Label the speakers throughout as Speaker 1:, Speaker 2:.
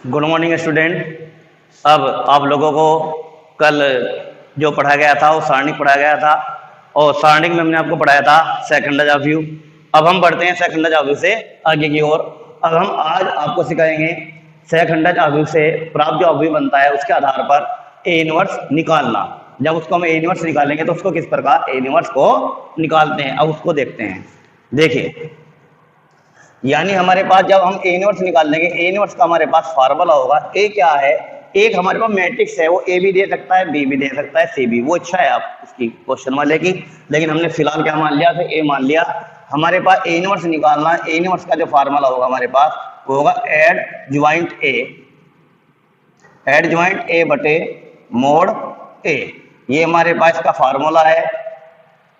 Speaker 1: Good morning student. अब आप लोगों को कल जो पढ़ा गया था वो सारणिक पढ़ाया गया था और सारणिक में हमने आपको पढ़ाया था सेकंड ऑफ व्यू। अब हम बढ़ते हैं सेकंड ऑफ व्यू से आगे की ओर। अब हम आज आपको सिखाएंगे सेकंड ऑफ व्यू से प्राप्त जो अवयव बनता है उसके आधार पर ए इनवर्स निकालना। जब उसको हम ए इनवर्स निकालेंगे तो उसको किस प्रकार ए इनवर्स को निकालते हैं, अब उसको देखते हैं। देखिए, यानी हमारे पास जब हम ए इनवर्स निकाल लेंगे, ए इनवर्स का हमारे पास फार्मूला होगा। ए क्या है? एक हमारे पास मैट्रिक्स है, वो ए भी दे सकता है, बी भी दे सकता है, सी भी। वो इच्छा है आप उसकी क्वेश्चन वाले की, लेकिन हमने फिलहाल क्या मान लिया था? ए मान लिया। हमारे पास ए इनवर्स निकालना है। ए इनवर्स का जो फार्मूला होगा हमारे पास वो होगा एड ज्वाइंट ए, एड ज्वाइंट ए बटे मोड ए। ये हमारे पास का फार्मूला है।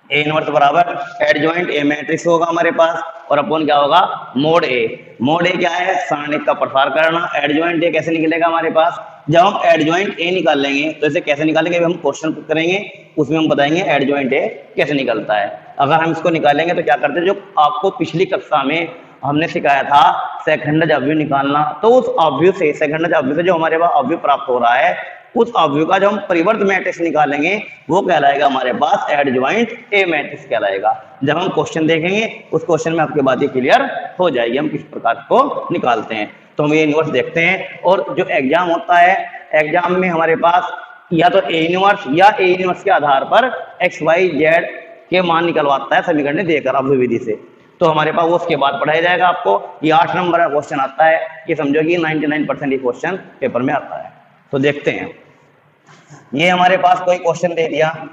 Speaker 1: ए इनवर्स बराबर एड ज्वाइंट ए मैट्रिक्स होगा हमारे पास और अपन क्या होगा? मोड ए। मोड ए क्या है? सारणिक का प्रसार करना। एड ज्वाइंट ए कैसे निकलेगा हमारे पास? जब हम एड ज्वाइंट ए निकाल लेंगे तो इसे कैसे निकालेंगे हम क्वेश्चन करेंगे, उसमें हम बताएंगे एड ज्वाइंट ए कैसे निकलता है। अगर हम इसको निकालेंगे तो क्या करते हैं, जो आपको पिछली कक्षा में हमने सिखाया था सेकंड अवयव निकालना, तो उस अवयव से सेकंड अवयव से जो हमारे पास अवयव प्राप्त हो रहा है उस अवयव का जो हम परिवर्त मैट्रिक्स निकालेंगे वो कहलाएगा हमारे पास एड ज्वाइंट ए मैट्रिक्स कहलाएगा। जब हम क्वेश्चन देखेंगे उस क्वेश्चन में आपकी बातें क्लियर हो जाएगी हम किस प्रकार को निकालते हैं। तो हम ये इनवर्स देखते हैं और जो एग्जाम होता है, एग्जाम में हमारे पास या तो ए इनवर्स या ए इनवर्स के आधार पर एक्स वाई जेड के मान निकलवाता है समीकरण देकर अवयव विधि से। तो हमारे पास वो उसके बाद पढ़ाया जाएगा आपको। ये 8 नंबर का क्वेश्चन आता है, ये समझो कि 99% ये क्वेश्चन पेपर में आता है। तो देखते हैं, ये हमारे पास कोई क्वेश्चन दे दिया,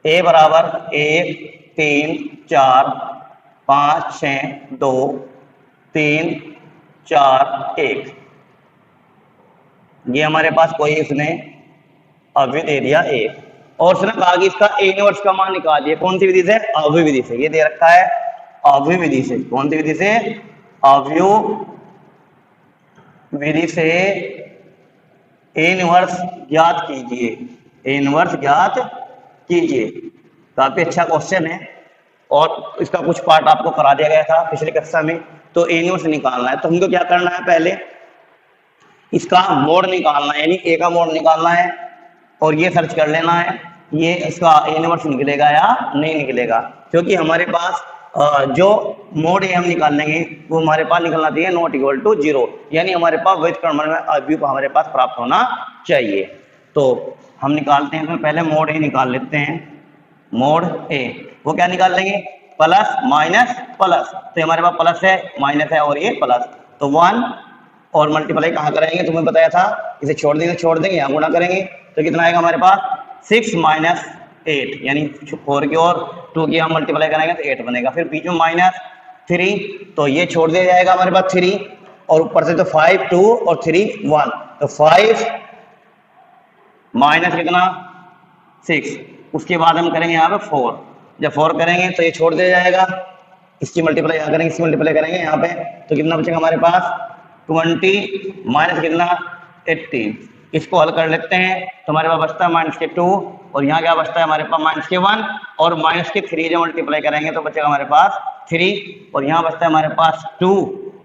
Speaker 1: ए बराबर 1 3 4 5 6 2 3 4 1। ये हमारे पास कोई इसने अवयव दे दिया ए और उसने कहा कि इसका ए इनवर्स का मान निकालिए। कौन सी विधि से? अवयव विधि से। ये दे रखा है अवयव विधि से। कौन सी विधि से? अवयव विधि से ए इनवर्स ज्ञात कीजिए। ए इनवर्स ज्ञात कीजिए। काफी अच्छा क्वेश्चन है और इसका कुछ पार्ट आपको करा दिया गया था पिछली कक्षा में। तो ए इनवर्स निकालना है तो हमको क्या करना है? पहले इसका मोड निकालना है, यानी ए का मोड निकालना है और ये सर्च कर लेना है ये इसका ए इनवर्स निकलेगा या नहीं निकलेगा। क्योंकि हमारे पास जो मोड ए हम निकाल लेंगे वो हमारे पास निकलना चाहिए नॉट इक्वल टू 0, यानी हमारे पास वैध क्रमण में अवयव हमारे पास प्राप्त होना चाहिए। तो हम निकालते हैं, तो पहले मोड ए निकाल लेते हैं। मोड ए वो क्या निकाल लेंगे? Plus minus plus. तो हमारे पास प्लस है, माइनस है और ये प्लस। तो 1 और मल्टीप्लाई कहाँ कराएंगे? तुम्हें बताया था, इसे छोड़ देंगे यहाँ गुणा करेंगे तो कितना आएगा हमारे पास? 6 माइनस 8, यानी 4 की और 2 की हम मल्टीप्लाई करेंगे तो 8 बनेगा। फिर बीच में माइनस 3, तो ये छोड़ दिया जाएगा हमारे पास 3 और ऊपर से तो 5 2 और 3 1, तो 5 माइनस कितना? 6। उसके बाद हम करेंगे यहाँ पे 4। जब 4 करेंगे तो ये छोड़ दिया जाएगा, इसकी मल्टीप्लाई यहाँ करेंगे, इसकी मल्टीप्लाई करेंगे यहाँ पे, तो कितना बचेगा हमारे पास? 20 माइनस कितना? 18। इसको हल कर लेते हैं तो हमारे पास बचता है माइनस के 2 और यहाँ क्या बचता है हमारे पास? माइनस के 1 और माइनस के 3 जब मल्टीप्लाई करेंगे तो बचेगा हमारे पास 3 और यहाँ बचता है हमारे पास 2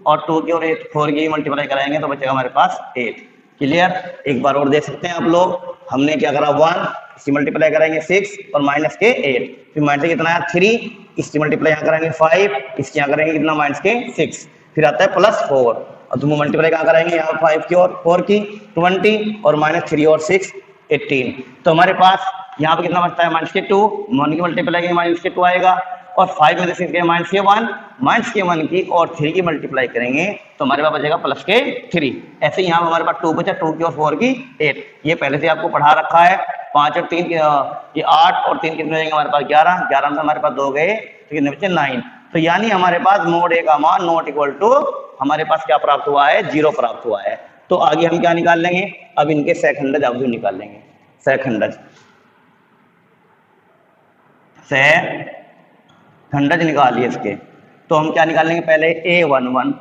Speaker 1: और 2 की और 4 की मल्टीप्लाई कराएंगे तो बचेगा हमारे पास 8। क्लियर? एक बार और देख सकते हैं आप लोग, हमने क्या करा? 1, इसकी मल्टीप्लाई करेंगे 6 और माइनस के 8, फिर माइनस कितना है? 3, इसकी मल्टीप्लाई यहाँ करेंगे 5, इसकी यहाँ करेंगे कितना? माइनस के 6, फिर आता है प्लस 4 और तुम मल्टीप्लाई कहाँ कराएंगे? यहाँ 5 की और 4 की 20 और माइनस 3 और 6 18। तो हमारे पास यहाँ पे कितना बचता है? माइनस के 2, 1 की मल्टीप्लाई करेंगे माइनस के 2 आएगा और 5 में से माइनस के 1, माइनस के 1 की और 3 की मल्टीप्लाई करेंगे तो हमारे पास बचेगा प्लस के 3। ऐसे यहाँ हमारे पास 2 बचा, 2 की और 4 की 8। ये पहले से आपको पढ़ा रखा है। 5 और 3 ये 8 और 3 कितने जाएंगे हमारे पास? 11, 11 में हमारे पास 2 गए तो कितने बचे? 9। तो यानी हमारे पास मोड ए का मान नॉट इक्वल टू हमारे पास क्या प्राप्त हुआ है? 0 प्राप्त हुआ है। तो आगे हम क्या निकाल लेंगे? अब इनके सेकंडज अवयव निकाल लेंगे। सेकंडज निकालिए इसके। तो हम क्या निकालेंगे? पहले A11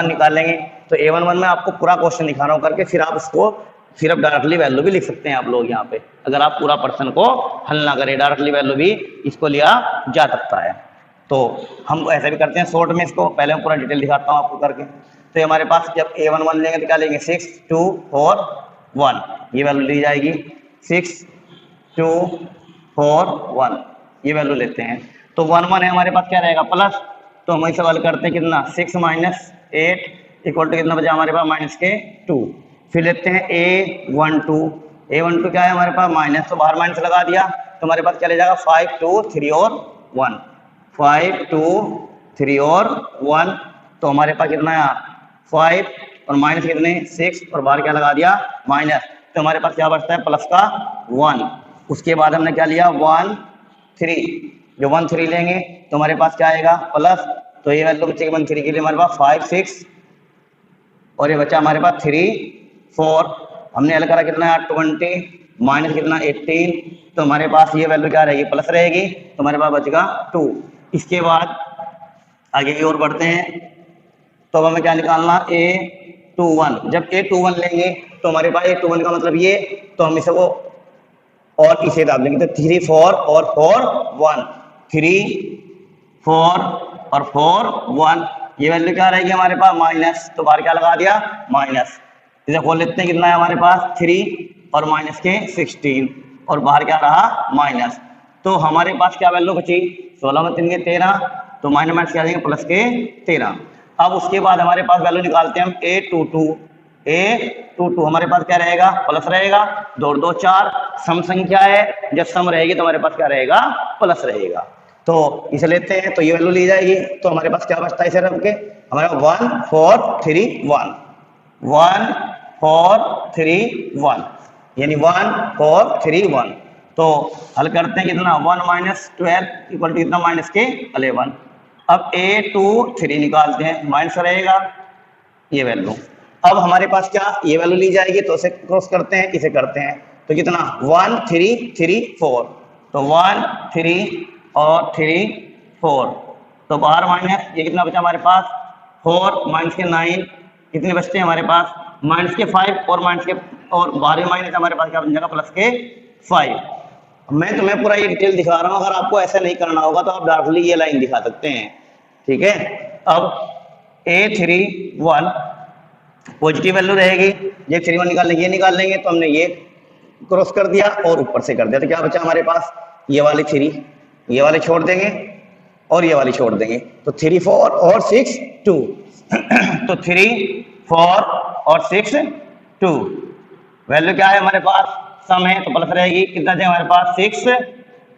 Speaker 1: निकाल लेंगे। तो A11 में आपको पूरा क्वेश्चन दिखा रहा हूं करके, फिर आप उसको सिर्फ डायरेक्टली वैल्यू भी लिख सकते हैं आप लोग यहाँ पे। अगर आप पूरा पर्सन को हल ना करें, डायरेक्टली वैल्यू भी इसको लिया जा सकता है। तो हम ऐसा भी करते हैं शॉर्ट में इसको, पहले मैं पूरा डिटेल दिखाता हूँ आपको करके। तो हमारे पास जब a11 लेंगे तो क्या लेंगे 6 2 4 1, ये वैल्यू ली जाएगी 6 2 4 1, ये वैल्यू लेते हैं। तो 1 1 है हमारे पास, क्या रहेगा प्लस, तो हम सवाल करते हैं कितना 6 माइनस 8 इक्वल टू कितना बचा हमारे पास माइनस के 2। फिर लेते हैं a12 क्या है हमारे पास माइनस, तो बाहर माइनस लगा दिया तो हमारे पास क्या ले जाएगा 5 2 3 और 1, 5 2 3 और 1, तो हमारे पास कितना है 5 और माइनस कितने 6 और बाहर क्या लगा दिया माइनस, तो हमारे पास क्या बचता है प्लस का 1। उसके बाद हमने क्या लिया 1 3, जो 1 3 लेंगे तो हमारे पास क्या आएगा प्लस, तो ये वैल्यू बचेगी 1 3 के लिए हमारे पास 5 6 और ये बचा हमारे पास 3 4, हमने हल करा कितना 20 माइनस कितना 18, तो हमारे पास ये वैल्यू क्या रहेगी प्लस रहेगी, तो हमारे पास बचेगा 2। इसके बाद आगे की ओर बढ़ते हैं, तो अब हमें क्या निकालना a21, जब a21 लेंगे तो हमारे पास a21 का मतलब ये, तो हम इसे वो और इसे डाल देंगे तो 3 4 और 4 1, 3 4 और 4 1, ये वैल्यू क्या रहेगी हमारे पास माइनस, तो बाहर क्या लगा दिया माइनस, इसे खोल लेते हैं कितना है हमारे पास 3 और माइनस के 16 और बाहर क्या रहा माइनस, तो हमारे पास क्या वैल्यू बची 16 में 3 के 13, तो माइनस माइनस क्या देंगे प्लस के 13। अब उसके बाद हमारे पास वैल्यू निकालते हैं हम a22 हमारे पास क्या रहेगा प्लस रहेगा, 2 2 4 सम संख्या है, जब सम रहेगी तो हमारे पास क्या रहेगा प्लस रहेगा, तो इसे लेते हैं तो ये वैल्यू ली जाएगी, तो हमारे पास क्या बचता है इसे रख के हमारे 1 4 3 1 1 4 3 1, यानी 1 4 3 1, तो हल करते हैं कितना 1 माइनस 12 इक्वल टू कितना माइनस के 11। अब a23 निकालते हैं, माइनस रहेगा ये वैल्यू, अब हमारे पास क्या ये वैल्यू ली जाएगी, तो इसे क्रॉस करते हैं इसे करते हैं, तो कितना 1 3 3 4, तो 1 3 और 3 4, तो बाहर माइनस, ये कितना बचा हमारे पास 4 माइनस के 9, कितने बचते हैं हमारे पास माइनस के 5 और माइनस के और बाहर माइनस हमारे पास क्या बन जाएगा प्लस के 5। मैं तुम्हें पूरा ये डिटेल दिखा रहा हूँ, अगर आपको ऐसा नहीं करना होगा तो आप डार्कली ये लाइन दिखा सकते हैं, ठीक है। अब a31 पॉजिटिव वैल्यू रहेगी, ये 31 निकाल लेंगे, ये निकाल लेंगे, तो हमने ये क्रॉस कर दिया और ऊपर से कर दिया, तो क्या बचा हमारे पास ये वाले 3, ये वाले छोड़ देंगे और ये वाले छोड़ देंगे, तो 3 4 और 6 2 तो 3 4 और 6 2, वैल्यू क्या है हमारे पास सम है तो प्लस रहेगी, कितना चाहिए हमारे पास 6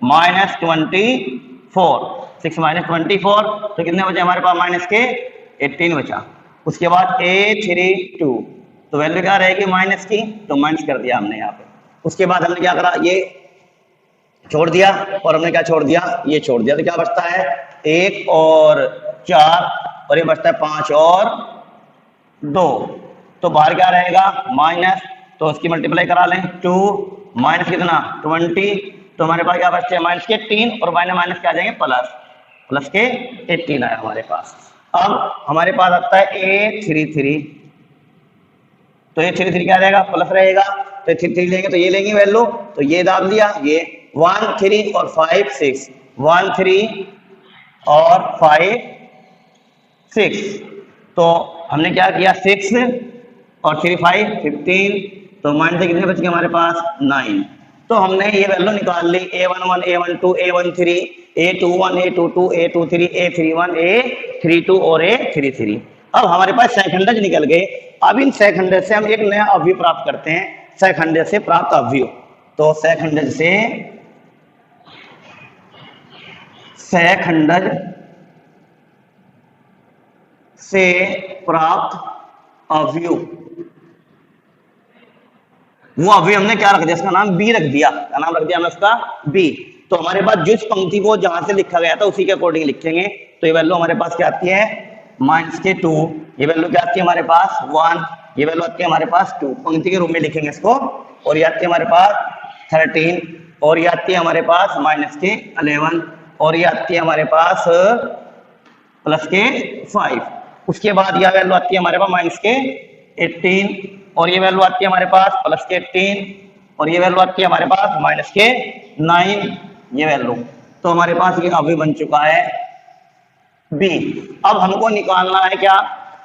Speaker 1: माइनस 24, 6 माइनस 24, तो कितने बचे हमारे पास माइनस के 18 बचा। उसके बाद a32, तो वैल्यू क्या रहेगी माइनस की, तो माइनस कर दिया हमने यहाँ पे। उसके बाद हमने क्या करा, ये छोड़ दिया और हमने क्या छोड़ दिया, ये छोड़ दिया, तो क्या बचता है 1 और 4 और ये बचता है 5 और 2, तो बाहर क्या रहेगा माइनस, तो उसकी मल्टीप्लाई करा लें 2 माइनस कितना 20, तो हमारे पास क्या बचते हैं माइनस के 3 और माइनस माइनस क्या आ जाएंगे प्लस के 18 आया हमारे पास। अब हमारे पास आता है a33, तो a33 क्या रहेगा प्लस रहेगा, तो 33 लेंगे तो ये लेंगे वैल्यू, तो ये डाल दिया, ये 1 3 और 5 6, 1 3 और 5 6, तो हमने क्या किया 6 और 3 5 15, तो माइनस से कितने बच गए हमारे पास 9, तो हमने ये वैल्यू निकाल ली a11 a12 a13 a21 a22 a23 a31 a32 और a33। अब हमारे पास सेकंडज निकल गए, अब इन सेकंडज से हम एक नया अवयव प्राप्त करते हैं, सेकंडज से प्राप्त अवयव, तो सेकंडज से प्राप्त अवयव, वो अभी हमने क्या रख दिया, इसका नाम बी रख दिया, क्या नाम रख दिया हमने उसका बी, तो हमारे पास जिस पंक्ति को जहां से लिखा गया था उसी के अकॉर्डिंग लिखेंगे, तो ये वैल्यू हमारे पास क्या आती है माइनस के 2, ये वैल्यू क्या आती है हमारे पास 1, ये वैल्यू आती है हमारे पास 2, पंक्ति के रूप में लिखेंगे इसको, और ये आती है हमारे पास 13, और ये आती है हमारे पास माइनस के 11, और ये आती है हमारे पास प्लस के 5। उसके बाद यह वैल्यू आती है हमारे पास माइनस के 18, और ये वैल्यू आती है हमारे पास प्लस के 18, और ये वैल्यू आती है हमारे पास माइनस के 9, ये वैल्यू, तो हमारे पास ये अभी बन चुका है बी। अब हमको निकालना है क्या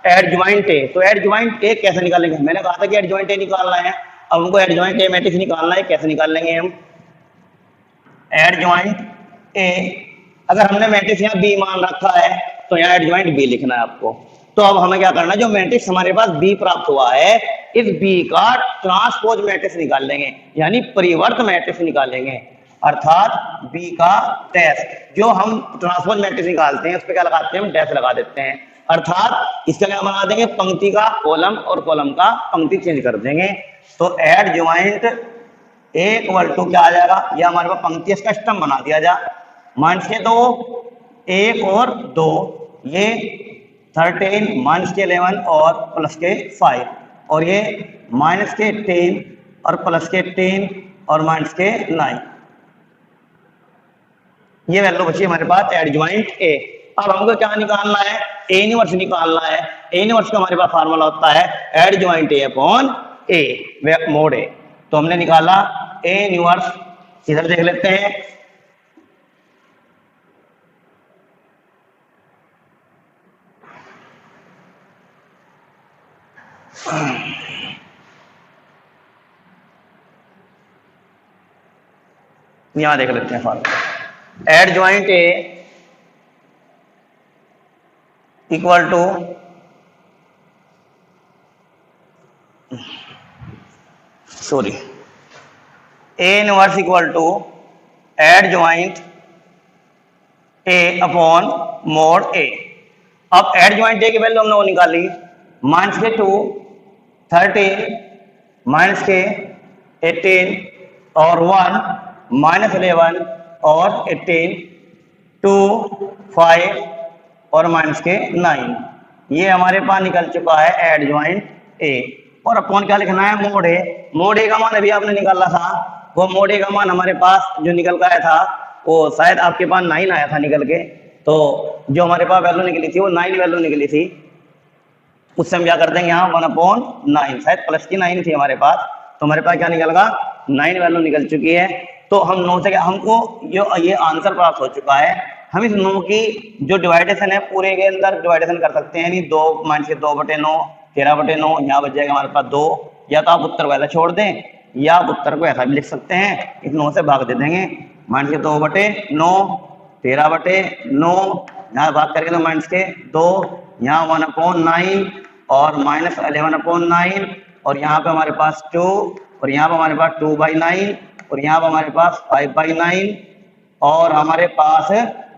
Speaker 1: एडजॉइंट ए, तो एडजॉइंट ए कैसे निकालेंगे? मैंने कहा था कि एडजॉइंट ए निकालना है। अब हमको एडजॉइंट ए मैट्रिक्स निकालना है, कैसे निकाल लेंगे हम? एडजॉइंट ए, अगर हमने मैट्रिक्स यहाँ बी मान रखा है तो यहाँ एडजॉइंट बी लिखना है आपको। तो अब हमें क्या करना है, जो मैट्रिक्स हमारे पास बी प्राप्त हुआ है, इस बी का ट्रांसपोज मैट्रिक्स निकाल लेंगे, यानी परिवर्त मैट्रिक्स निकालेंगे। अर्थात बी का डैश, जो हम ट्रांसपोज मैट्रिक्स निकालते हैं उस पर क्या लगाते हैं हम? डैश लगा देते हैं। अर्थात इसका क्या बना देंगे? पंक्ति का कॉलम और कॉलम का पंक्ति चेंज कर देंगे। तो एडजॉइंट ए इक्वल टू क्या आ जाएगा? यह हमारे पास पंक्ति, इसका स्तंभ बना दिया जा, माइनस के 2 1 और 2, ये 13 माइनस के 11 और प्लस के 5, और ये माइनस के 10 और प्लस के 10 और माइनस के 9, ये वैल्यू बची हमारे पास एडजॉइंट ए। अब हमको क्या निकालना है? ए इनवर्स निकालना है। ए इनवर्स का हमारे पास फार्मूला होता है adjoint A upon A mod A. तो हमने निकाला ए इनवर्स, इधर देख लेते हैं। यहां देख लेते हैं formula, adjoint A equal to A inverse equal to adjoint A upon mod A. अब एडजॉइंट ए की वैल्यू हमने वो निकाली, माइनस के 2 13 माइनस के 18 और 1 माइनस 11 और 18 2 5 और माइनस के 9, ये हमारे पास निकल चुका है एडजॉइंट ए। और अपॉन क्या लिखना है? मोड ए। मोड ए का मान अभी आपने निकाला था, वो मोड ए का मान हमारे पास जो निकल का आया था वो शायद आपके पास 9 आया था निकल के। तो जो हमारे पास वैल्यू निकली थी वो 9 वैल्यू निकली थी, उससे हम क्या कर देंगे यहाँ 1/9, शायद प्लस की 9 थी हमारे पास, तो हमारे पास क्या निकलेगा? 9 वैल्यू निकल चुकी है। तो हम 9 से हमको ये आंसर प्राप्त हो चुका है। हम इस 9 की जो डिवाइडेशन है पूरे के अंदर डिवाइडेशन कर सकते हैं, यानी 2 माइनस के 2/9 13/9, यहाँ बच जाएगा हमारे पास 2। या तो आप उत्तर को ऐसा छोड़ दें या आप उत्तर को ऐसा भी लिख सकते हैं, इस 9 से भाग दे देंगे, माइनस के 2/9 13/9, यहाँ भाग करके तो माइनस के 2, यहाँ 1/9 और माइनस 11/9, और यहाँ पे हमारे पास 2, और यहाँ पे हमारे पास 2/9, और यहाँ पर हमारे पास 5/9, और हमारे पास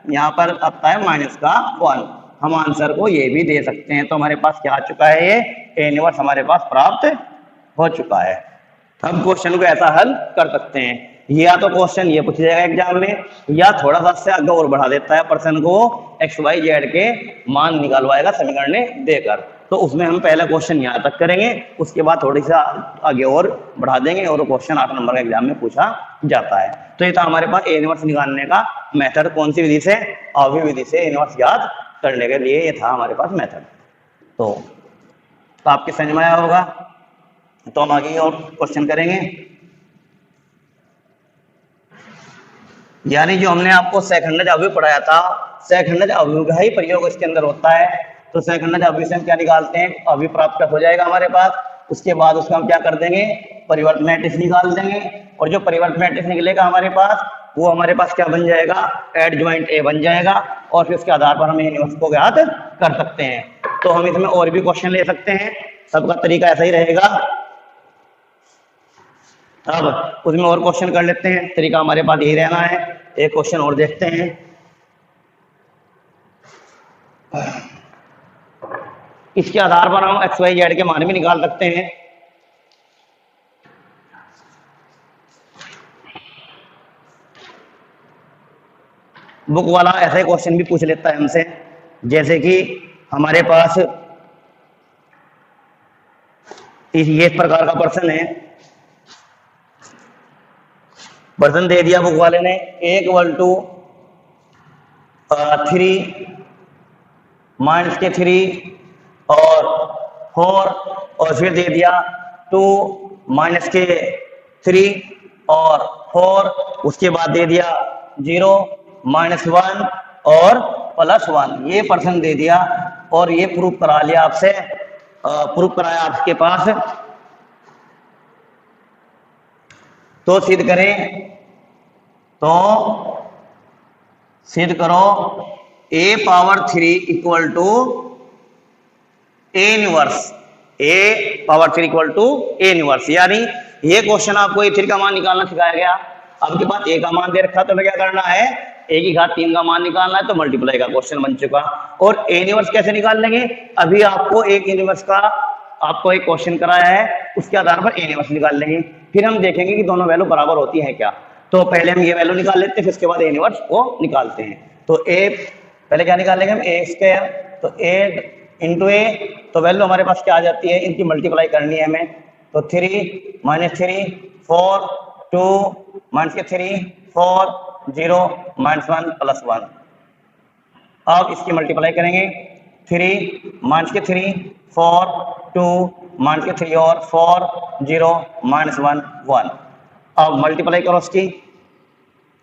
Speaker 1: यहाँ पर आता है माइनस का 1। हम आंसर को ये भी दे सकते हैं। तो हमारे पास क्या आ चुका है? ये ए इनवर्स हमारे पास प्राप्त हो चुका है। हम क्वेश्चन को ऐसा हल कर सकते हैं, या तो क्वेश्चन ये पूछ जाएगा एग्जाम में, या थोड़ा सा से आगे और बढ़ा देता है पर्सन को, एक्स वाई जेड के मान निकालवाएगा समीकरण देकर। तो उसमें हम पहला क्वेश्चन यहाँ तक करेंगे, उसके बाद थोड़ी सा आगे और बढ़ा देंगे और क्वेश्चन 8 नंबर का एग्जाम में पूछा जाता है। तो ये था हमारे पास ए इनवर्स निकालने का मेथड। कौन सी विधि से? अवयव विधि से इनवर्स याद करने के लिए ये था हमारे पास मेथड। तो आपके समझ में आया होगा। तो हम आगे और क्वेश्चन करेंगे, यानी जो हमने आपको सेकंड अवयव पढ़ाया था, सेकंड अवयव का ही प्रयोग इसके अंदर होता है। तो सेकंड अवयव से हम क्या निकालते हैं? अवयव प्राप्त हो जाएगा हमारे पास। उसके बाद उसका हम क्या कर देंगे? परिवर्त मैट्रिक्स निकाल देंगे, और जो परिवर्त मैट्रिक्स निकलेगा हमारे पास वो हमारे पास क्या बन जाएगा? एडजॉइंट ए बन जाएगा, और फिर उसके आधार पर हम इनवर्स को ज्ञात कर सकते हैं। तो हम इसमें और भी क्वेश्चन ले सकते हैं, सबका तरीका ऐसा ही रहेगा। अब उसमें और क्वेश्चन कर लेते हैं, तरीका हमारे पास यही रहना है। एक क्वेश्चन और देखते हैं। इसके आधार पर हम एक्स वाई जेड के मान भी निकाल सकते हैं। बुक वाला ऐसे क्वेश्चन भी पूछ लेता है हमसे, जैसे कि हमारे पास ये प्रकार का प्रश्न है, प्रश्न दे दिया बुक वाले ने, ए इक्वल टू 3 माइनस के 3 और 4, और फिर दे दिया 2 माइनस के 3 और 4, उसके बाद दे दिया 0 -1 और +1। ये प्रश्न दे दिया। और ये प्रूफ करा लिया आपसे, प्रूफ कराया आपके पास, तो सिद्ध करें, तो सिद्ध करो a power 3 equal to a inverse, a power 3 equal to a inverse. यानी ये क्वेश्चन आपको a3 का मान निकालना सिखाया गया। आपके पास a का मान दे रखा, तो क्या करना है, a की घात 3 का मान निकालना है, तो मल्टीप्लाई का क्वेश्चन बन चुका। और a इनवर्स कैसे निकाल लेंगे, अभी आपको a इनवर्स का आपको एक क्वेश्चन कराया है, उसके आधार पर a इनवर्स निकाल लेंगे। फिर हम देखेंगे कि दोनों वैल्यू बराबर होती है क्या। तो पहले हम ये वैल्यू निकाल लेते हैं, फिर उसके बाद a इनवर्स को निकालते हैं। तो a पहले क्या निकालेंगे हम, a स्क्वायर, तो a इंटू a, तो वैल्यू हमारे पास क्या आ जाती है, इनकी मल्टीप्लाई करनी है हमें। तो 3 माइनस 3 4 2 माइनस के 3 4 0 माइनस 1 प्लस 1। अब इसकी मल्टीप्लाई करेंगे, 3 माइनस के 3 4 2 माइनस के 3 और 4 0 माइनस 1 1। अब मल्टीप्लाई करो इसकी,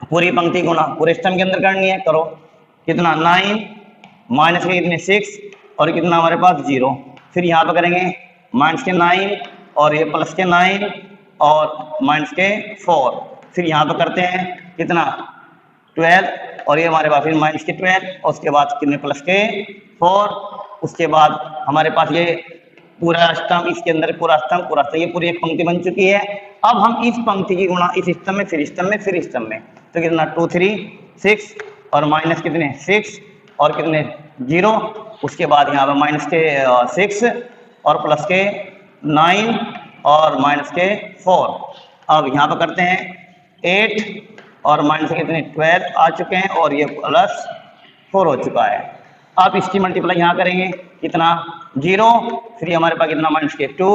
Speaker 1: पूरी पंक्ति गुना पूरे स्तंभ के अंदर करनी है, करो। कितना 9 माइनस के कितने 6 और कितना हमारे पास 0। फिर यहाँ पर करेंगे माइनस के 9 और ये प्लस के 9 और माइनस के 4। फिर यहाँ पर करते हैं कितना 12 और ये हमारे पास फिर माइनस के 12 और उसके बाद कितने प्लस के 4। उसके बाद हमारे पास ये पूरा स्तंभ, इसके अंदर पूरा स्तंभ, ये पूरी एक पंक्ति बन चुकी है। अब हम इस पंक्ति की गुणा इस स्तंभ में, फिर स्तंभ में, फिर स्तंभ में, तो कितना 2 3 6 और माइनस कितने 6 और कितने 0। उसके बाद यहाँ पर माइनस के 6 और प्लस के 9 और माइनस के 4। अब यहाँ पर करते हैं 8 और माइनस के कितने 12 आ चुके हैं और ये प्लस 4 हो चुका है। अब इसकी मल्टीप्लाई यहाँ करेंगे, कितना 0, फिर हमारे पास कितना माइनस के 2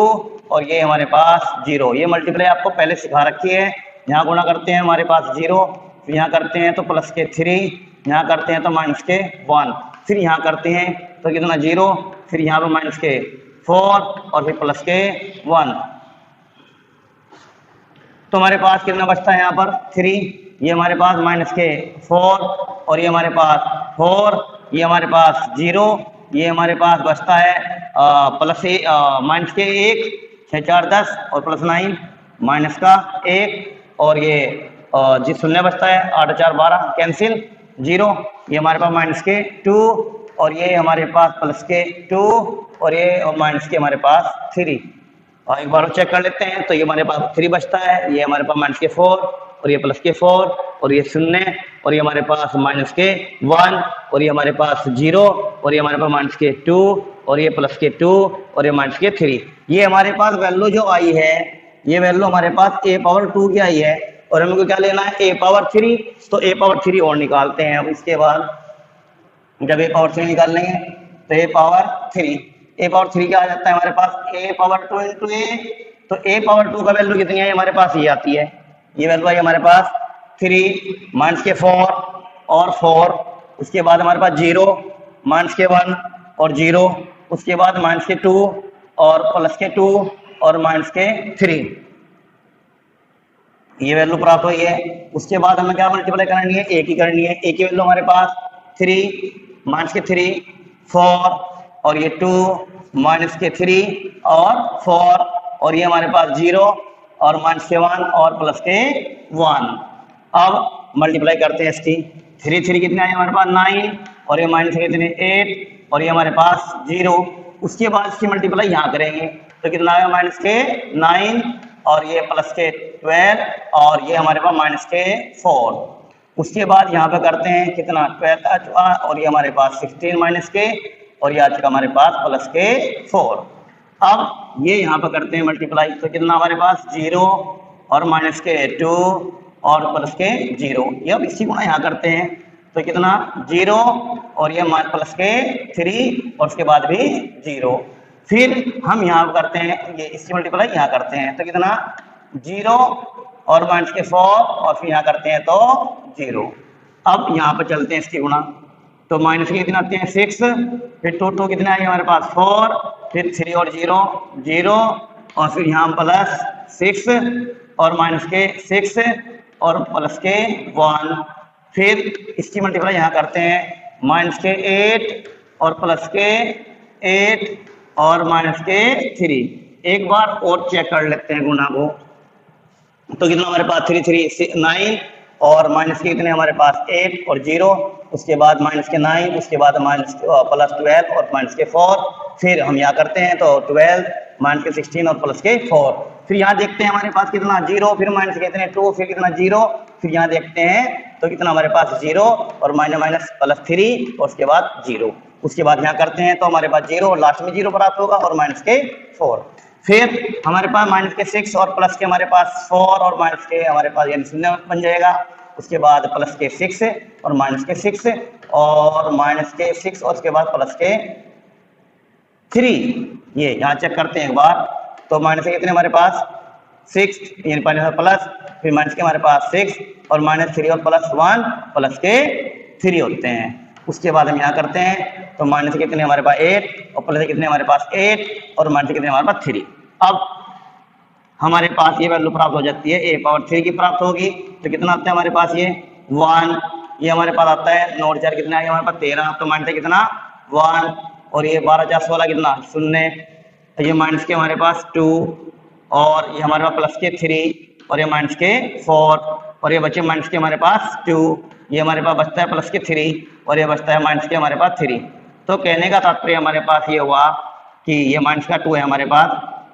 Speaker 1: और ये हमारे पास 0। ये मल्टीप्लाई आपको पहले सिखा रखी है। यहाँ गुणा करते हैं हमारे पास 0, फिर यहाँ करते हैं तो प्लस के 3, यहाँ करते हैं तो माइनस के 1, फिर यहाँ करते हैं तो कितना 0, फिर यहाँ पर माइनस के 4 और फिर प्लस के 1। तो हमारे पास कितना बचता है यहाँ पर 3, ये हमारे पास माइनस के 4 और ये हमारे पास 4, ये हमारे पास 0, ये हमारे पास बचता है प्लस माइनस के 1 6 4 10 और प्लस 9 माइनस का 1 और ये जी शून्य बचता है 8 4 12 कैंसिल 0, ये हमारे पास माइनस के 2 और ये हमारे पास प्लस के 2 और ये माइनस के हमारे पास 3। और एक बार और चेक कर लेते हैं, तो ये हमारे पास 3 बचता है, ये हमारे पास माइनस के 4 और ये प्लस के 4 और ये 0 और ये हमारे पास माइनस के 1 और ये हमारे पास 0 और ये हमारे पास माइनस के 2 और ये प्लस के 2 और ये माइनस के 3। ये हमारे पास वैल्यू जो आई है, ये वैल्यू हमारे पास a पावर 2 की आई है और हमको क्या लेना है a पावर 3। तो a पावर 3 और निकालते हैं। अब इसके बाद जब a पावर 3 निकाल लेंगे तो a पावर 3 क्या आ जाता है हमारे पास, a पावर 2 इंटू a। तो a पावर 2 का वैल्यू कितनी है हमारे पास, ये आती है, ये वैल्यू आई हमारे पास 3 माइनस के 4 और 4, उसके बाद हमारे पास 0 माइनस के 1 और 0, उसके बाद माइनस के 2 और प्लस के 2 और माइनस के 3, ये वैल्यू प्राप्त हुई है। उसके बाद हमें क्या मल्टीप्लाई करनी है, a की करनी है। a की वैल्यू हमारे पास 3 माइनस के 3 4 और ये 2 माइनस के 3 और 4 और ये हमारे पास 0 और माइनस के 1 और प्लस के 1। अब मल्टीप्लाई करते हैं इसकी, 3 कितने आए हमारे पास 9 और ये माइनस के कितने 8 और ये हमारे पास 0। उसके बाद इसकी मल्टीप्लाई यहाँ करेंगे तो कितना आएगा माइनस के 9 और ये प्लस के 12 और ये हमारे पास माइनस के 4। उसके बाद यहाँ पे करते हैं कितना 12 आ चुका और ये हमारे पास 16 माइनस के और ये आ चुका हमारे पास प्लस के 4। अब ये यहाँ पर करते हैं मल्टीप्लाई, तो कितना हमारे पास 0 और माइनस के 2 और प्लस के 0। ये अब इसी गुणा यहाँ करते हैं तो कितना 0 और ये प्लस के 3 और उसके बाद भी 0। फिर हम यहाँ करते हैं ये इसकी मल्टीप्लाई यहाँ करते हैं तो कितना 0 और माइनस के 4 और फिर यहाँ करते हैं तो 0। अब यहाँ पर चलते हैं इसकी गुणा, तो माइनस के कितने आते हैं 6, फिर 2 कितने आएंगे हमारे पास 4, फिर 3 और 0 0 और फिर यहाँ प्लस 6 और माइनस के 6 और प्लस के 1। फिर इसकी मल्टीप्लाई यहाँ करते हैं माइनस के 8 और प्लस के 8 और माइनस के 3। एक बार और चेक कर लेते हैं गुणा को, तो कितना हमारे पास 3 3 9 और माइनस के कितने हमारे पास 8 और 0, उसके बाद माइनस के 9, उसके बाद माइनस प्लस 12 और माइनस के 4, फिर हम यहाँ करते हैं तो 12 माइनस के 16 और प्लस के 4, फिर यहाँ देखते हैं हमारे पास कितना 0, फिर माइनस के कितने 2, फिर कितना 0, फिर यहाँ देखते हैं तो कितना हमारे पास 0 और माइनस माइनस प्लस 3 और उसके बाद 0, उसके बाद यहाँ करते हैं तो हमारे पास 0 और लास्ट में 0 प्राप्त होगा और माइनस के 4, फिर हमारे पास माइनस के 6 और प्लस के हमारे पास 4 और माइनस के हमारे पास यानी 0 बन जाएगा, उसके बाद प्लस के 6 और माइनस के 6 और माइनस के 6 और उसके बाद प्लस के 3, ये यहाँ चेक करते हैं एक बार, तो माइनस के कितने हमारे पास 6 यानी प्लस, फिर माइनस के हमारे पास 6 और माइनस 3 और प्लस 1 प्लस के 3 होते हैं, उसके बाद हम यहाँ करते हैं तो माइनस के कितने हमारे पास 8 और प्लस के कितने हमारे पास 8 और माइनस के कितने हमारे पास 3। अब हमारे पास ये वैल्यू प्राप्त हो जाती है, a पावर 3 की प्राप्त होगी, तो कितना आता है हमारे पास ये 1, ये हमारे पास आता है 9 4 कितना है हमारे पास 13, तो माइनस कितना 1 और ये 12 4 16 कितना 0, तो ये माइनस के हमारे पास 2 और ये हमारे पास प्लस के 3 और ये माइनस के 4 और ये बचे माइनस के हमारे पास 2, ये हमारे पास बचता है प्लस के 3 और ये बचता है माइनस के हमारे पास 3। तो कहने का तात्पर्य हमारे पास ये हुआ कि ये माइनस का 2 है हमारे पास,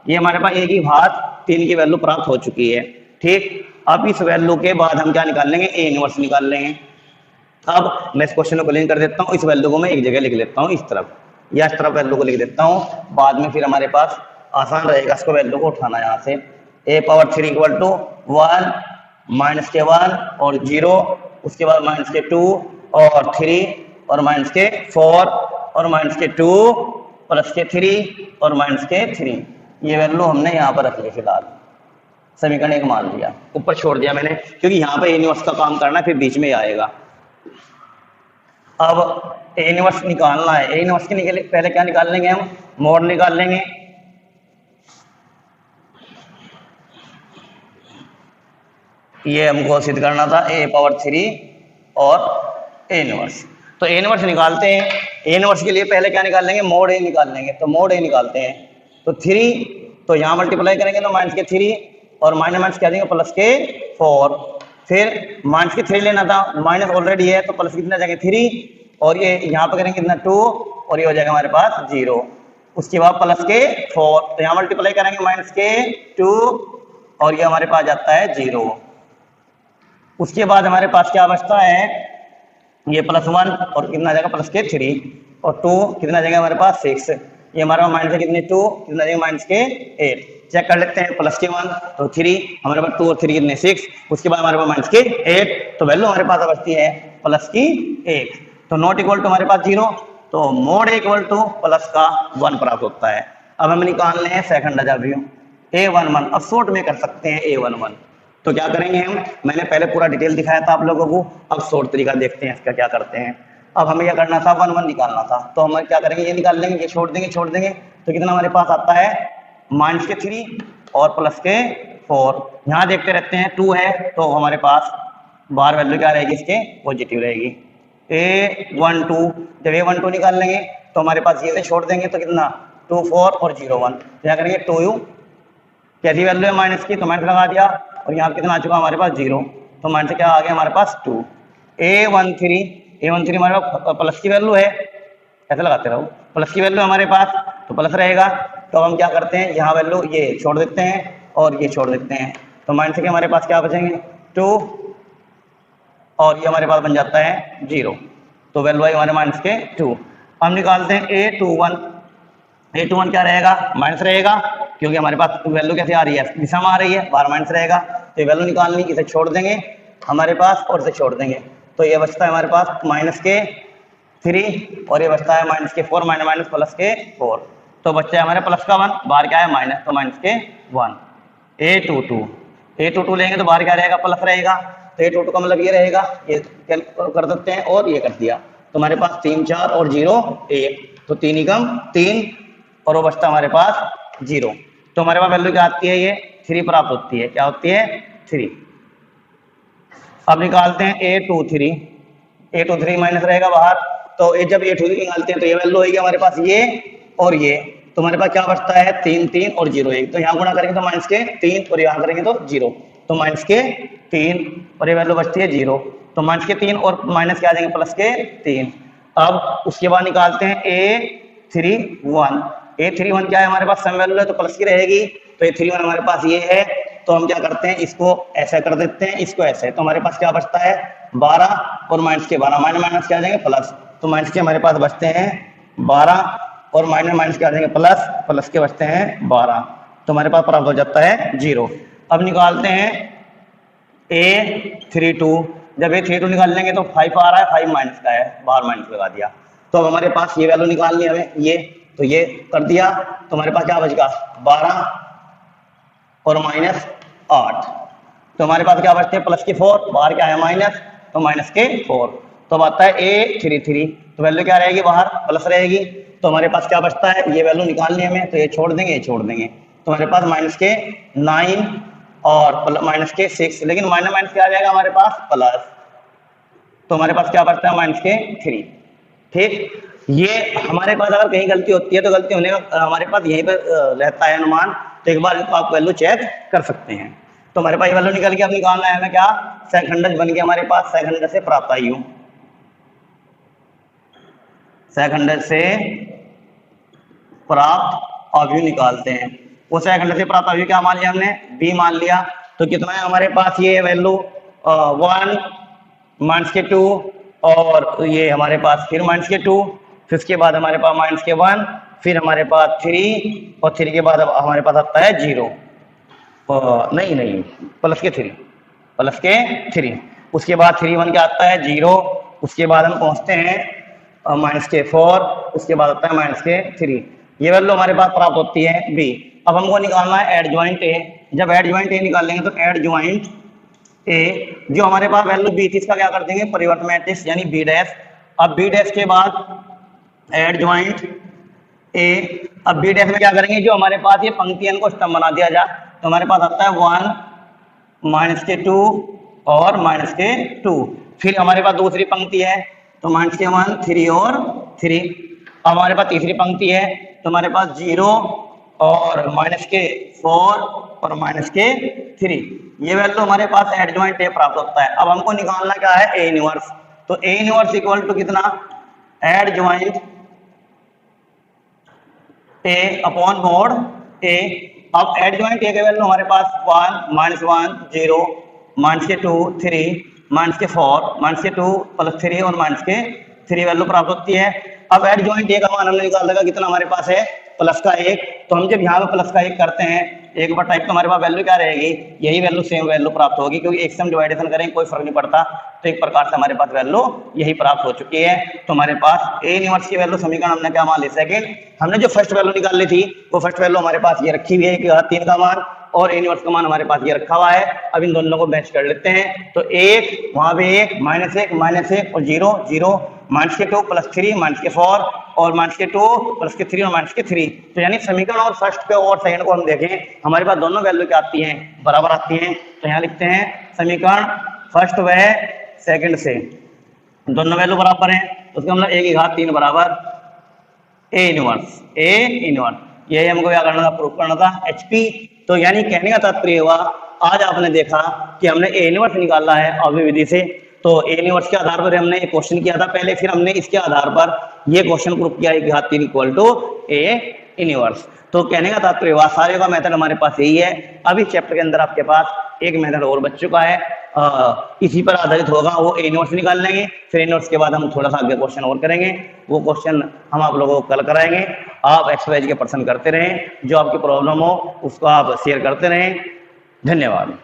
Speaker 1: ये हमारे पास a की घात 3 की वैल्यू प्राप्त हो चुकी है। ठीक, अब इस वैल्यू के बाद हम क्या निकाल लेंगे, a इनवर्स निकाल लेंगे। अब मैं इस क्वेश्चन को लिख कर देता हूँ, इस वैल्यू को मैं एक जगह लिख लेता हूँ इस तरफ या इस तरफ वैल्यू को लिख देता हूँ, बाद में फिर हमारे पास आसान रहेगा इसको वैल्यू को उठाना। यहाँ से a power 3 equal to 1 minus के 1 और 0, उसके बाद माइनस के 2 और 3 और माइनस के 4 और माइनस के 2 प्लस के 3 और माइनस के 3, ये वैल्यू हमने यहाँ पर रख ली फिलहाल, समीकरण एक मान लिया, ऊपर छोड़ दिया मैंने क्योंकि यहाँ पे इनवर्स का काम करना है, फिर बीच में आएगा। अब ए इनवर्स निकालना है, ए इनवर्स के निकले पहले क्या निकाल लेंगे हम, मोड निकाल लेंगे। ये हमको सिद्ध करना था a पावर 3 और a इनवर्स, तो a इनवर्स निकालते हैं। a इनवर्स के लिए पहले क्या निकाल लेंगे, मोड a निकाल लेंगे, तो मोड a निकालते हैं तो 3, तो यहाँ मल्टीप्लाई करेंगे तो माइनस के 3 और माइनस माइनस क्या देंगे प्लस के 4, फिर माइनस के 3 लेना था, माइनस ऑलरेडी है तो प्लस कितना जाएगा 3 और ये यहाँ पर करेंगे कितना 2 और ये हो जाएगा हमारे पास 0, उसके बाद प्लस के 4, तो यहाँ मल्टीप्लाई करेंगे माइनस के 2 और ये हमारे पास जाता है 0, उसके बाद हमारे पास क्या बचता है, ये प्लस 1 और कितना जाएगा प्लस के 3 और 2 कितना जाएगा हमारे पास 6, ये हमारे पास माइनस के कितने 2 कितना जाएगा माइनस के 8, चेक कर लेते हैं, प्लस के 1 तो 3 हमारे पास 2 और 3 कितने 6, उसके बाद हमारे पास माइनस के 8, तो वैल्यू हमारे पास बचती है प्लस की 1, तो नॉट इक्वल टू हमारे पास 0, तो मोड इक्वल टू प्लस का 1 प्राप्त होता है। अब हम निकालने हैं सेकंड डेरिवेटिव a11, अब शॉर्ट में कर सकते हैं a11, तो क्या करेंगे हम, मैंने पहले पूरा डिटेल दिखाया था आप लोगों को, अब शॉर्ट तरीका देखते हैं इसका क्या करते हैं। अब हमें क्या करना था 1 1 निकालना था, तो हम क्या करेंगे, ये निकाल लेंगे, ये छोड़ देंगे तो कितना हमारे पास आता है माइनस के 3 और प्लस के 4, यहाँ देखते रहते हैं 2 है तो हमारे पास बाहर वैल्यू क्या रहेगी इसके पॉजिटिव रहेगी, a12, जब a12 निकाल लेंगे तो हमारे पास ये से छोड़ देंगे तो कितना 2 4 और 0 1, तो क्या करेंगे 2u, कैसी वैल्यू है माइनस की तो माइनस लगा दिया और यहाँ कितना आ चुका हमारे पास 0, तो माइनस से क्या आ गया हमारे पास 2, a13 हमारे पास प्लस की वैल्यू है, ऐसे लगाते रहो, प्लस की वैल्यू हमारे पास तो प्लस रहेगा, तो हम क्या करते हैं यहाँ वैल्यू ये छोड़ देते हैं और ये छोड़ देते हैं, तो माइनस के हमारे पास क्या बचेंगे 2 और ये हमारे पास बन जाता है 0, तो वैल्यू आई हमारे माइनस के 2। हम निकालते हैं a21 क्या रहेगा, माइनस रहेगा क्योंकि हमारे पास वैल्यू कैसे आ रही है, दिशा में आ रही है, बाहर माइनस रहेगा, तो ये वैल्यू निकालनी, इसे छोड़ देंगे हमारे पास और इसे छोड़ देंगे, तो ये बचता है हमारे पास माइनस के 3 और ये बचता है माइनस के 4 माइनस माइनस प्लस के 4, तो बच्चा है हमारे प्लस का 1, बाहर क्या है माइनस, तो माइनस के 1, a22 लेंगे तो बाहर क्या रहेगा प्लस रहेगा, तो a22 का मतलब ये रहेगा, ये कर देते हैं और ये कर दिया, तो हमारे पास 3 4 और 0 1, तो 3 एकम 3 और वो बचता हमारे पास 0, तो हमारे पास वैल्यू क्या आती है, ये 3 प्राप्त होती है, क्या होती है 3। अब निकालते हैं a23 माइनस रहेगा बाहर, तो जब a23 निकालते हैं तो ये वैल्यू होगी हमारे पास ये और ये, तो हमारे पास क्या बचता है 3 3 और 0 1, तो यहाँ गुणा करेंगे तो माइनस के 3 और यहाँ करेंगे तो 0, तो माइनस के 3 और ये वैल्यू बचती है 0, तो माइनस के 3 और माइनस के आ जाएंगे प्लस के 3। अब उसके बाद निकालते हैं A31, A31 क्या है हमारे पास सम वैल्यू है तो प्लस की रहेगी, तो A31 हमारे पास ये है, तो हम क्या करते हैं इसको ऐसा कर देते हैं, इसको ऐसे, तो हमारे पास क्या बचता है 12 और माइनस के 12, माइनस माइनस क्या आ जाएंगे प्लस, तो माइनस के हमारे पास बचते हैं 12 और माइनस माइनस क्या आ जाएंगे प्लस, प्लस के बचते हैं 12, तो हमारे पास प्राप्त हो जाता है 0। अब निकालते हैं A32, जब A32 निकाल लेंगे तो 5 आ रहा है, 5 माइनस का है, बाहर माइनस लगा दिया, तो अब हमारे पास ये वैल्यू निकालनी है हमें, ये तो ये कर दिया, तो हमारे पास क्या बचेगा 12 और माइनस 8, तो हमारे पास क्या बचते हैं प्लस के 4, बाहर क्या है माइनस, तो माइनस के 4, तो अब आता है A33, तो वैल्यू क्या रहेगी बाहर प्लस रहेगी, तो हमारे पास क्या बचता है ये वैल्यू निकालनी है हमें, तो ये छोड़ देंगे, ये छोड़ देंगे, तो हमारे पास माइनस के 9 और माइनस के 6, लेकिन माइनस माइनस क्या आ जाएगा हमारे पास प्लस, तो हमारे पास क्या बचता है माइनस के 3। ठीक, ये हमारे पास अगर कहीं गलती होती है तो गलती होने का हमारे पास यहीं पर रहता है अनुमान, तो एक बार आप वैल्यू चेक कर सकते हैं। तो हमारे पास वैल्यू निकल के अब निकालना है हमें क्या, सेकंड बन गया हमारे पास, सेकंड से प्राप्त आयु, सेकंड से प्राप्त अवयव निकालते हैं। वो सेकंड से प्राप्त अवयव क्या मान लिया हमने, बी मान लिया, तो कितना है हमारे पास ये वैल्यू 1 माइनस के 2 और ये हमारे पास फिर माइनस के 2, फिर उसके बाद हमारे पास माइनस के 1, फिर हमारे पास 3 और 3 के बाद अब हमारे पास आता है 0, नहीं प्लस के 3, प्लस के 3, उसके बाद 3 1 क्या आता है 0, उसके बाद हम पहुंचते हैं माइनस के 4, उसके बाद आता है माइनस के 3, ये वैल्यू हमारे पास प्राप्त होती है बी। अब हमको निकालना है एड ज्वाइंट ए, जब एड ज्वाइंट ए निकाल लेंगे तो एड ज्वाइंट ए जो हमारे पास वैल्यू बी थी इसका क्या कर देंगे परिवर्तन मैट्रिक्स यानी बी डैश, अब बी डैश के बाद एड ज्वाइंट ए, अब बी डैश में क्या करेंगे जो हमारे पास ये पंक्ति इनको स्तंभ बना दिया जाए, तो हमारे पास आता है 1 माइनस के 2 और माइनस के 2, फिर हमारे पास दूसरी पंक्ति है तो माइनस के 1 3 और 3, अब हमारे पास तीसरी पंक्ति है तो हमारे पास 0 और माइनस के 4 और माइनस के 3, ये वैल्यू हमारे पास एडजॉइंट ए प्राप्त होता है। अब हमको निकालना क्या है ए इनवर्स, तो ए इनवर्स इक्वल टू कितना adjoint A upon mod A. अब एडजॉइंट ए का वैल्यू हमारे पास 1 माइनस 1 0 माइनस के 2 3 माइनस के 4 माइनस के 2 प्लस 3 और माइनस के 3 वैल्यू प्राप्त होती है। अब एडजॉइंट ए का मान हमने निकाल देगा कितना हमारे पास है प्लस का 1, तो हम जब यहाँ पे प्लस का 1 करते हैं एक बार टाइप तो हमारे पास वैल्यू क्या रहेगी, यही वैल्यू सेम वैल्यू प्राप्त होगी क्योंकि एक से हम डिवाइडेशन करेंगे कोई फर्क नहीं पड़ता, तो एक प्रकार से हमारे पास वैल्यू यही प्राप्त हो चुकी है। तो हमारे पास ए इनवर्स की वैल्यू समीकरण हमने क्या मान ली सेकंड, हमने जो फर्स्ट वैल्यू निकाल ली थी वो फर्स्ट वैल्यू हमारे पास ये रखी हुई है कि 3 का मान और ए इनवर्स का मान हमारे पास ये रखा हुआ है। अब इन दोनों को मैच कर लेते हैं, तो 1 वहां पे 1 माइनस 1 और 0 0 माइनस के 2 प्लस 3 माइनस के 4 और माइनस के 2 प्लस के 3 और माइनस के 3, तो यानी समीकरण और फर्स्ट पे और सेकंड को हम देखें हमारे पास दोनों वैल्यू क्या आती हैं बराबर आती हैं। तो यहाँ लिखते हैं समीकरण फर्स्ट व सेकंड से दोनों वैल्यू बराबर हैं, उसका मतलब 1 की घात 3 बराबर ए इनवर्स यही हमको क्या करना था प्रूफ करना था HP। तो यानी कहने का तात्पर्य हुआ आज आपने देखा कि हमने ए इनवर्स निकाला है अवयव विधि से, तो ए इनवर्स के आधार पर हमने एक क्वेश्चन किया था पहले, फिर हमने इसके आधार पर ये क्वेश्चन प्रूफ किया है घात 3 इक्वल टू ए इनवर्स। तो कहने का तात्पर्य हुआ सारे का मेथड हमारे पास यही है। अभी चैप्टर के अंदर आपके पास एक मेथड और बच चुका है, इसी पर आधारित होगा, वो ए इनवर्स निकाल लेंगे, फिर इनवर्स के बाद हम थोड़ा सा आगे क्वेश्चन और करेंगे, वो क्वेश्चन हम आप लोगों को कल कराएंगे। आप एक्सरसाइज के पर्सन करते रहें, जो आपकी प्रॉब्लम हो उसको आप शेयर करते रहें। धन्यवाद।